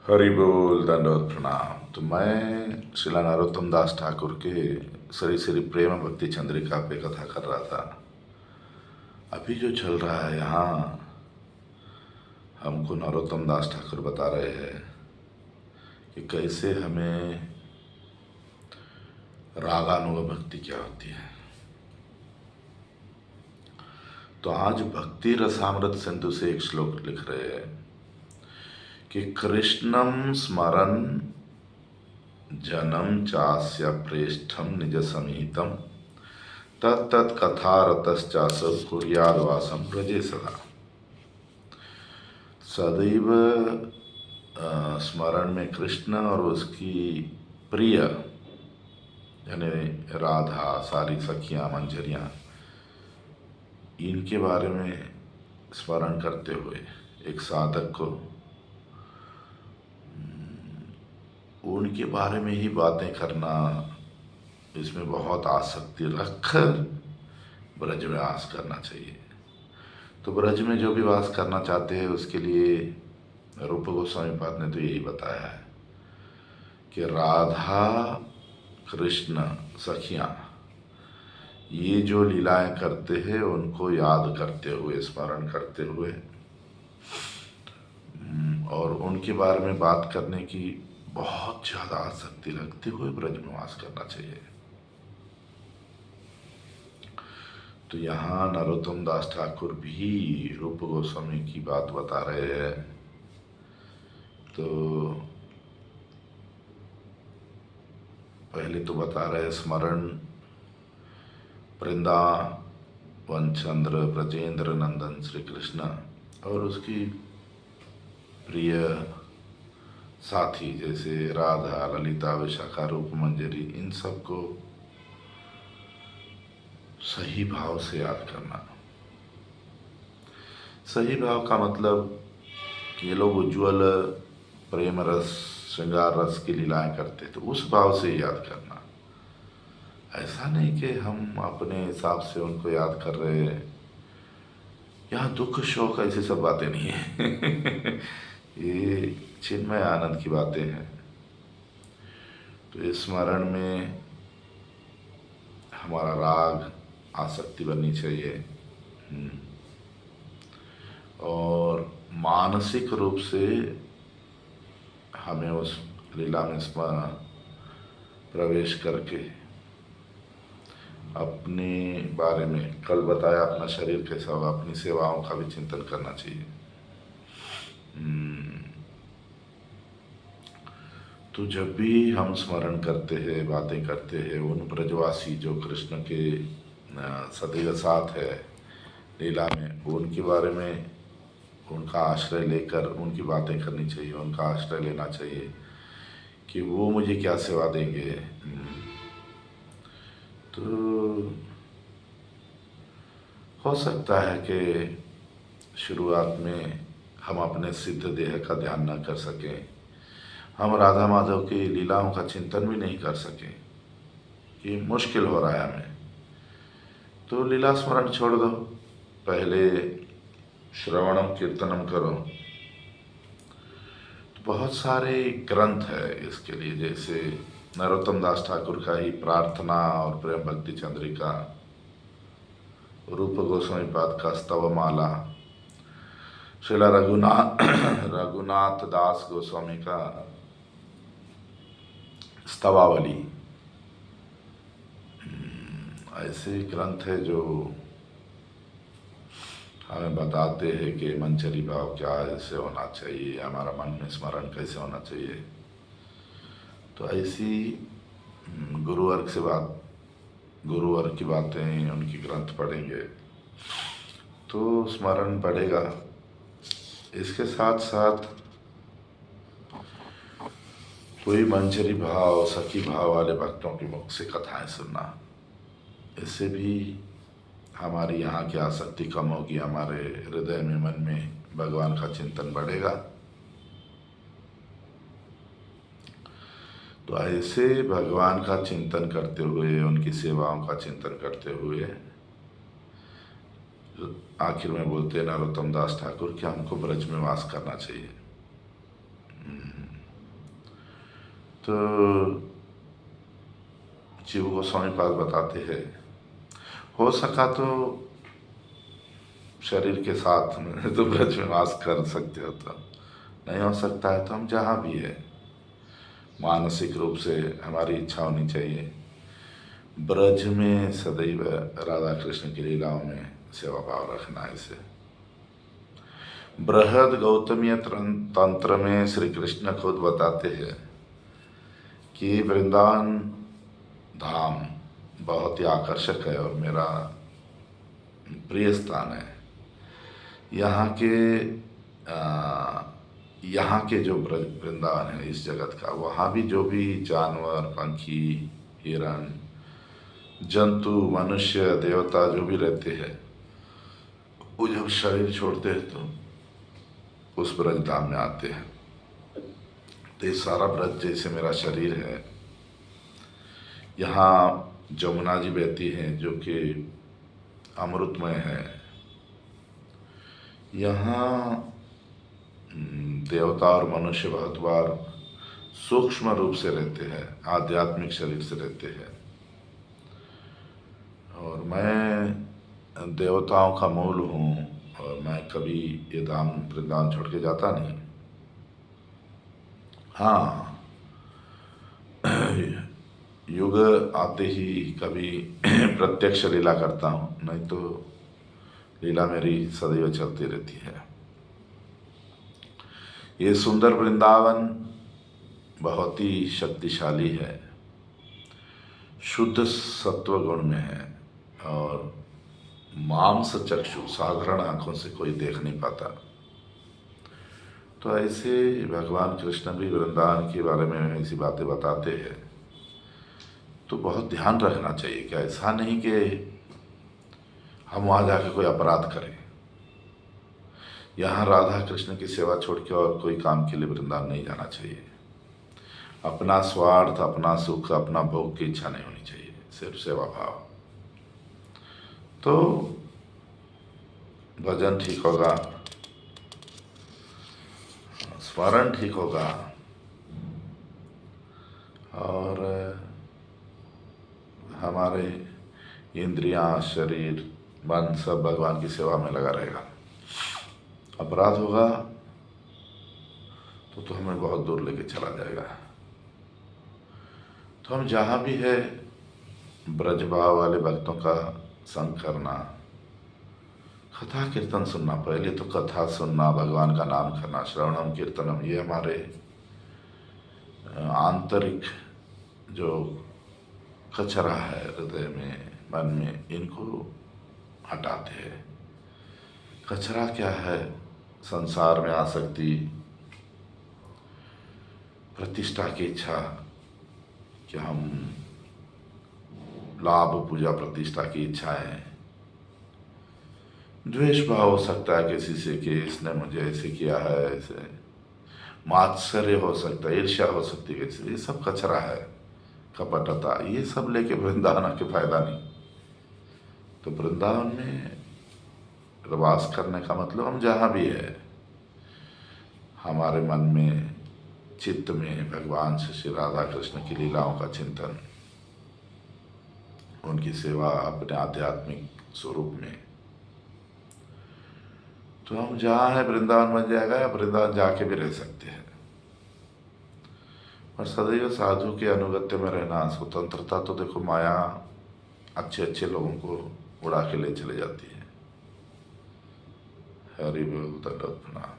हरि बोल दंडवत प्रणाम। तो मैं श्रीला नरोत्तम दास ठाकुर के श्री श्री प्रेम भक्ति चंद्रिका पे कथा कर रहा था। अभी जो चल रहा है यहाँ, हमको नरोत्तम दास ठाकुर बता रहे हैं कि कैसे हमें रागानुग भक्ति क्या होती है। तो आज भक्ति रसामृत सिंधु से एक श्लोक लिख रहे हैं कि कृष्णम स्मरन जनम चास्य प्रेष्ठम निज समीतम तत्त कथारतश्चास कुर्याद्वासम व्रजे सदा। सदैव स्मरण में कृष्ण और उसकी प्रिय यानी राधा, सारी सखियाँ, मंजरियाँ, इनके बारे में स्मरण करते हुए एक साधक को उनके बारे में ही बातें करना, इसमें बहुत आसक्ति रखकर ब्रज में वास करना चाहिए। तो ब्रज में जो भी वास करना चाहते हैं उसके लिए रूप गोस्वामी पाद ने तो यही बताया है कि राधा, कृष्ण, सखियाँ ये जो लीलाएं करते हैं उनको याद करते हुए, स्मरण करते हुए और उनके बारे में बात करने की बहुत ज़्यादा आसक्ति रखते हुए ब्रज में वास करना चाहिए। तो यहाँ नरोत्तम दास ठाकुर भी रूप गोस्वामी की बात बता रहे हैं। तो पहले तो बता रहे स्मरण वृंदावन चंद्र ब्रजेंद्र नंदन श्री कृष्ण और उसकी प्रिय साथी जैसे राधा, ललिता, विशाखा, रूप मंजरी, इन सबको सही भाव से याद करना। सही भाव का मतलब कि ये लोग उज्ज्वल प्रेम रस, श्रृंगार रस की लीलाएं करते, तो उस भाव से याद करना। ऐसा नहीं कि हम अपने हिसाब से उनको याद कर रहे हैं। यहाँ दुख शोक ऐसी सब बातें नहीं है ये चिन्मय आनंद की बातें हैं। तो इस स्मरण में हमारा राग, आसक्ति बननी चाहिए और मानसिक रूप से हमें उस लीला में प्रवेश करके अपने बारे में, कल बताया अपना शरीर कैसा होगा, अपनी सेवाओं का भी चिंतन करना चाहिए। तो जब भी हम स्मरण करते हैं, बातें करते हैं, उन ब्रजवासी जो कृष्ण के सदैव साथ है लीला में, उनके बारे में उनका आश्रय लेकर उनकी बातें करनी चाहिए, उनका आश्रय लेना चाहिए कि वो मुझे क्या सेवा देंगे। तो हो सकता है कि शुरुआत में हम अपने सिद्ध देह का ध्यान न कर सकें, हम राधा माधव की लीलाओं का चिंतन भी नहीं कर सकें, ये मुश्किल हो रहा है हमें। तो लीला स्मरण छोड़ दो, पहले श्रवणम कीर्तनम करो। तो बहुत सारे ग्रंथ है इसके लिए, जैसे नरोत्तम दास ठाकुर का ही प्रार्थना और प्रेम भक्ति चंद्रिका, रूप गोस्वामी पाद का स्तवमाला, श्रीला रघुनाथ दास गोस्वामी का स्तवावली, ऐसे ग्रंथ है जो हमें बताते हैं कि मंचरी भाव क्या ऐसे होना चाहिए, हमारा मन में स्मरण कैसे होना चाहिए। तो ऐसी गुरुवर्ग की बातें, उनकी ग्रंथ पढ़ेंगे तो स्मरण बढ़ेगा। इसके साथ साथ कोई मंचरी भाव, सखी भाव वाले भक्तों के मुख से कथाएं सुनना, इससे भी हमारी यहाँ की आसक्ति कम होगी, हमारे हृदय में, मन में भगवान का चिंतन बढ़ेगा। तो ऐसे भगवान का चिंतन करते हुए, उनकी सेवाओं का चिंतन करते हुए आखिर में बोलते हैं नरोत्तम दास ठाकुर कि हमको ब्रज में वास करना चाहिए। तो जीव गोस्वामी पाद बताते हैं, हो सका तो शरीर के साथ में तो ब्रज में वास कर सकते हो, तो नहीं हो सकता है तो हम जहाँ भी है मानसिक रूप से हमारी इच्छा होनी चाहिए ब्रज में सदैव राधा कृष्ण की लीलाओं में सेवा भाव रखना है। इसे बृहद गौतमीय तंत्र में श्री कृष्ण खुद बताते हैं कि वृंदावन धाम बहुत ही आकर्षक है और मेरा प्रिय स्थान है। यहाँ के जो वृंदावन है इस जगत का, वहाँ भी जो भी जानवर, पंखी, हिरण, जंतु, मनुष्य, देवता जो भी रहते हैं, वो जब शरीर छोड़ते हैं तो उस ब्रज धाम में आते हैं। तो ये सारा ब्रज जैसे मेरा शरीर है। यहाँ जमुना जी बहती हैं जो कि अमृतमय है। यहाँ देवता और मनुष्य बहुत बार सूक्ष्म रूप से रहते हैं, आध्यात्मिक शरीर से रहते हैं। और मैं देवताओं का मूल हूँ और मैं कभी ये धाम वृंदावन छोड़ के जाता नहीं। हाँ, युग आते ही कभी प्रत्यक्ष लीला करता हूँ, नहीं तो लीला मेरी सदैव चलती रहती है। ये सुंदर वृंदावन बहुत ही शक्तिशाली है, शुद्ध सत्व गुण में है और मांस चक्षु साधारण आंखों से कोई देख नहीं पाता। तो ऐसे भगवान कृष्ण भी वृंदावन के बारे में ऐसी बातें बताते हैं, तो बहुत ध्यान रखना चाहिए कि ऐसा नहीं कि हम वहाँ जाके कोई अपराध करें। यहाँ राधा कृष्ण की सेवा छोड़ के और कोई काम के लिए वृंदावन नहीं जाना चाहिए। अपना स्वार्थ, अपना सुख, अपना भोग की इच्छा नहीं होनी चाहिए, सिर्फ सेवा भाव। तो भजन ठीक होगा, स्मरण ठीक होगा और हमारे इंद्रियां, शरीर, मन सब भगवान की सेवा में लगा रहेगा। अपराध होगा तो हमें बहुत दूर लेके चला जाएगा। तो हम जहाँ भी है ब्रज भाव वाले भक्तों का संग करना, कथा कीर्तन सुनना, पहले तो कथा सुनना, भगवान का नाम करना, श्रवणम कीर्तनम, ये हमारे आंतरिक जो कचरा है हृदय में, मन में, इनको हटाते हैं। कचरा क्या है? संसार में आसक्ति, प्रतिष्ठा की इच्छा कि हम लाभ, पूजा, प्रतिष्ठा की इच्छाएं, द्वेष भाव हो सकता है किसी से कि इसने मुझे ऐसे किया है, ऐसे मात्सर्य हो सकता है, ईर्ष्या हो सकती है, ये सब कचरा है, कपटता, ये सब लेके वृंदावन के फायदा नहीं। तो वृंदावन में वास करने का मतलब हम जहाँ भी है हमारे मन में, चित्त में भगवान श्री राधा कृष्ण की लीलाओं का चिंतन, उनकी सेवा अपने आध्यात्मिक स्वरूप में। तो हम जहाँ है वृंदावन बन जाएगा, या वृंदावन जाके भी रह सकते हैं। और सदैव साधु के अनुगत्य में रहना, स्वतंत्रता, तो देखो माया अच्छे अच्छे लोगों को उड़ा के ले चले जाती है। हरि बोल, दंडवत प्रणाम।